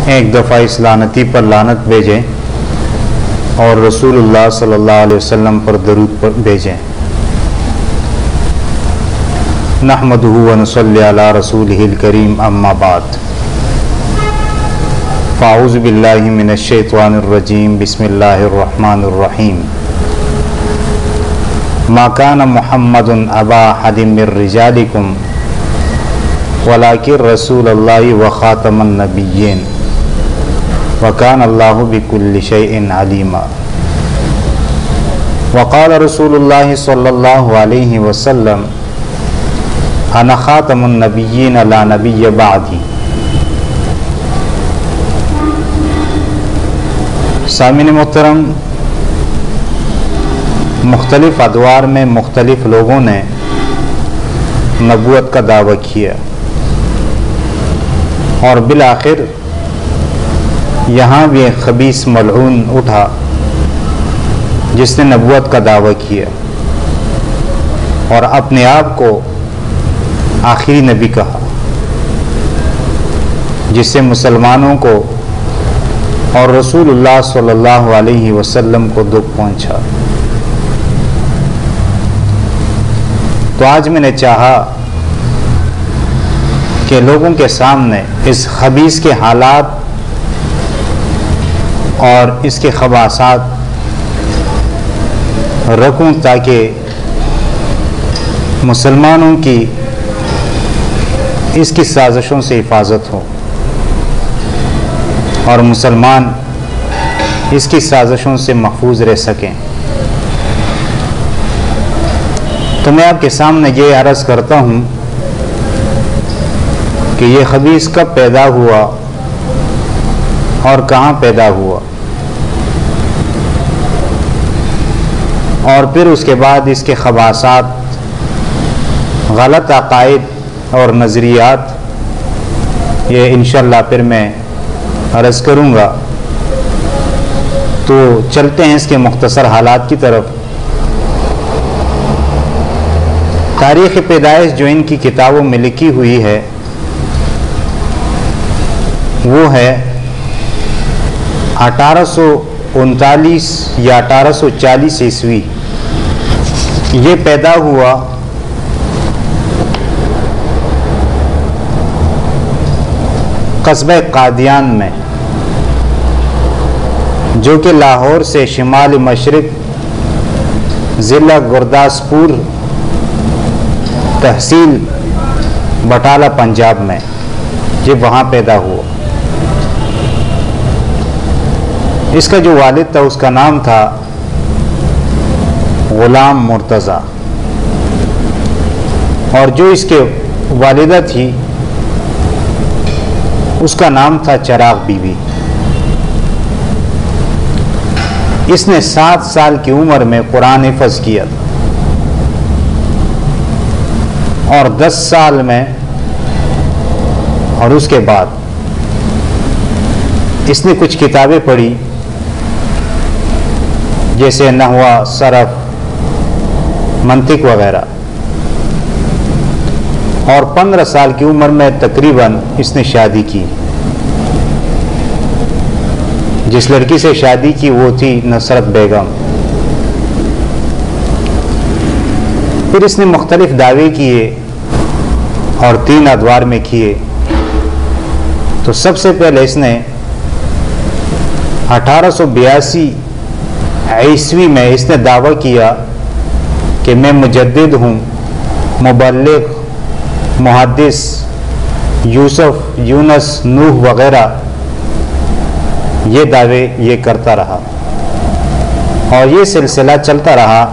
ایک دفعہ اس لعنتی پر لعنت بھیجیں اور رسول اللہ صلی اللہ علیہ وسلم پر درود بھیجیں۔ نحمدہ و نصلی علی رسولہ الکریم، اما بعد، فاعوذ باللہ من الشیطان الرجیم، بسم اللہ الرحمن الرحیم۔ ما کان محمد ابا احد من رجالکم ولکن رسول اللہ وخاتم النبیین وکان اللہ بکل شیء علیما۔ وقال رسول اللہ صلی اللہ علیہ وسلم انا خاتم النبیین لا نبی بعدی۔ سامعین محترم، مختلف ادوار میں مختلف لوگوں نے نبوت کا دعویٰ کیا اور بالآخر یہاں بھی ایک خبیث ملعون اٹھا جس نے نبوت کا دعویٰ کیا اور اپنے آپ کو آخری نبی کہا، جس سے مسلمانوں کو اور رسول اللہ صلی اللہ علیہ وسلم کو دکھ پہنچا۔ تو آج میں نے چاہا کہ لوگوں کے سامنے اس خبیث کے حالات اور اس کے خباثات رکھوں تاکہ مسلمانوں کی اس کی سازشوں سے حفاظت ہو اور مسلمان اس کی سازشوں سے محفوظ رہ سکیں۔ تو میں آپ کے سامنے یہ عرض کرتا ہوں کہ یہ خبیث کب پیدا ہوا اور کہاں پیدا ہوا، اور پھر اس کے بعد اس کے خباثات، غلط عقائد اور نظریات، یہ انشاءاللہ پھر میں عرض کروں گا۔ تو چلتے ہیں اس کے مختصر حالات کی طرف۔ تاریخ پیدائش جو ان کی کتابوں میں لکھی ہوئی ہے وہ ہے 1839 یا 1840 عیسوی۔ یہ پیدا ہوا قصبہ قادیان میں، جو کہ لاہور سے شمال مشرق ضلع گرداسپور تحصیل بٹالہ پنجاب میں، یہ وہاں پیدا ہوا۔ اس کا جو والد تھا اس کا نام تھا غلام مرتضی، اور جو اس کے والدہ تھی اس کا نام تھا چراغ بی بی۔ اس نے 7 سال کی عمر میں قرآن حفظ کیا تھا اور 10 سال میں، اور اس کے بعد اس نے کچھ کتابیں پڑھی جیسے نحو، صرف، منطق وغیرہ، اور 15 سال کی عمر میں تقریباً اس نے شادی کی۔ جس لڑکی سے شادی کی وہ تھی نصرت بیگم۔ پھر اس نے مختلف دعوے کیے اور 3 ادوار میں کیے۔ تو سب سے پہلے اس نے 1882 عیسوی میں اس نے دعویٰ کیا کہ میں مجدد ہوں، مبلغ، محدث، یوسف، یونس، نوح وغیرہ، یہ دعوے یہ کرتا رہا اور یہ سلسلہ چلتا رہا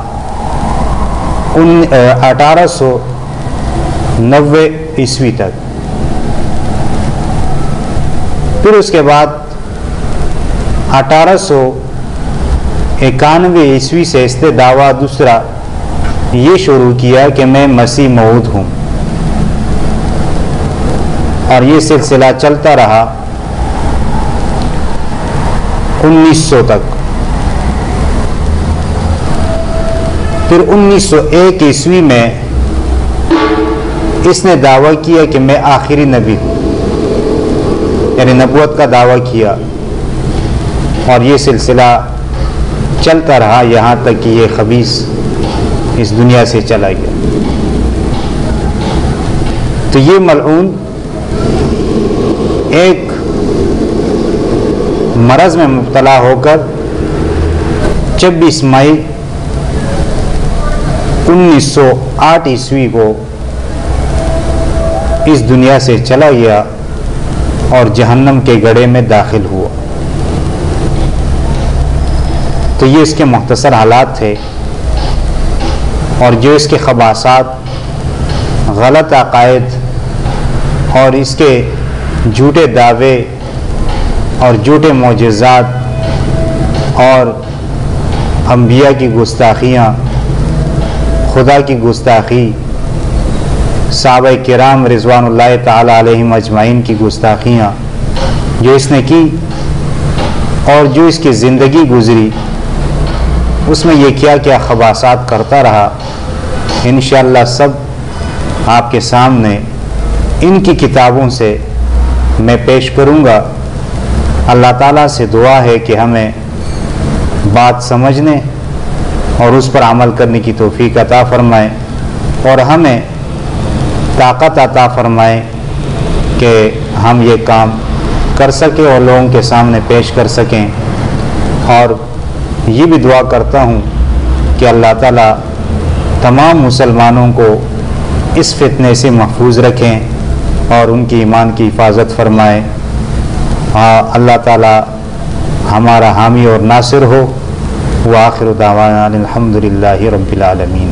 1890 عیسوی تک۔ پھر اس کے بعد 1891 عیسوی سے اس نے دعویٰ دوسرا یہ شروع کیا کہ میں مسیح موعود ہوں، اور یہ سلسلہ چلتا رہا 1900 تک۔ پھر 1901 عیسوی میں اس نے دعویٰ کیا کہ میں آخری نبی ہوں، یعنی نبوت کا دعویٰ کیا، اور یہ سلسلہ چلتا رہا یہاں تک کہ یہ خبیث اس دنیا سے چلا گیا۔ تو یہ ملعون ایک مرض میں مبتلا ہو کر 26 مئی 1908 عیسوی کو اس دنیا سے چلا گیا اور جہنم کے گڑھے میں داخل ہوا۔ تو یہ اس کے مختصر حالات تھے، اور جو اس کے خباثات، غلط عقائد اور اس کے جھوٹے دعوے اور جھوٹے معجزات اور انبیاء کی گستاخیاں، خدا کی گستاخی، صحابہ کرام رضوان اللہ تعالی علیہم اجمعین کی گستاخیاں جو اس نے کی، اور جو اس کی زندگی گزری اس میں یہ کیا خباثات کرتا رہا، انشاءاللہ سب آپ کے سامنے ان کی کتابوں سے میں پیش کروں گا۔ اللہ تعالیٰ سے دعا ہے کہ ہمیں بات سمجھنے اور اس پر عمل کرنے کی توفیق عطا فرمائے، اور ہمیں طاقت عطا فرمائے کہ ہم یہ کام کر سکیں اور لوگوں کے سامنے پیش کر سکیں۔ اور یہ بھی دعا کرتا ہوں کہ اللہ تعالیٰ تمام مسلمانوں کو اس فتنے سے محفوظ رکھیں اور ان کی ایمان کی حفاظت فرمائے۔ اللہ تعالیٰ ہمارا حامی اور ناصر ہو۔ وآخر دعوانا الحمد للہ رب العالمین۔